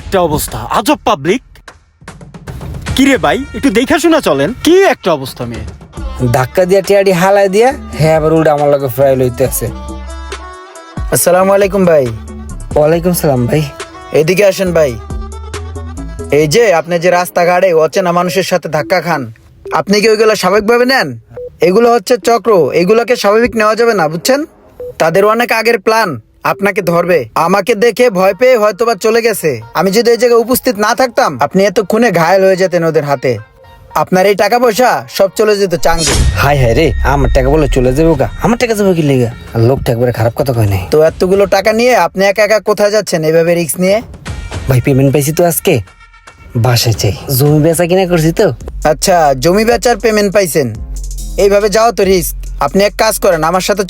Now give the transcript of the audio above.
একটা অবস্থা, আজব পাবলিক। কিরে ভাই, একটু দেখা শোনা চলেন। কি একটা অবস্থা মেয়ে। ধাক্কা দিয়া টিয়াডি হালাই দিয়া হ্যাঁ আবার উল্টা আমার লগে ফ্রাই লইতে আছে। আসসালামু আলাইকুম ভাই। ওয়ালাইকুম সালাম ভাই। এদিকে আসেন ভাই। এই যে আপনি যে রাস্তাঘাটে অচেনা মানুষের সাথে ধাক্কা খান, আপনি কি ওইগুলো স্বাভাবিকভাবে নেন? এগুলো হচ্ছে চক্র, এগুলোকে স্বাভাবিক নেওয়া যাবে না, বুঝছেন? তাদের অনেক আগের প্ল্যান, আপনাকে ধরবে। আমাকে দেখে ভয় পেয়ে হয়তোবা চলে গেছে। আমি যদি এই জায়গায় উপস্থিত না থাকতাম, আপনি এতক্ষণে ঘায়েল হয়ে যেতেন ওদের হাতে। আপনার এই টাকা পয়সা সব চলে যেত চাঙ্গে। হাই হাই রে, আমার টাকা বলে চলে যাবো গা? আমার টাকা যাবো কি লেগা? আর লোকটা একবারে খারাপ কথা কয় নাই। তো এতগুলো টাকা নিয়ে আপনি একা একা কোথায় যাচ্ছেন এভাবে রিস্ক নিয়ে? ভাই পেমেন্ট পাইছি তো আজকে, বাসায় চাই। জমি বেচা কিনা করছি তো। আচ্ছা, জমি বেচার পেমেন্ট পাইছেন, এইভাবে যাও তো রিস্ক। আপনি এক কাজ করেন, আমার সাথে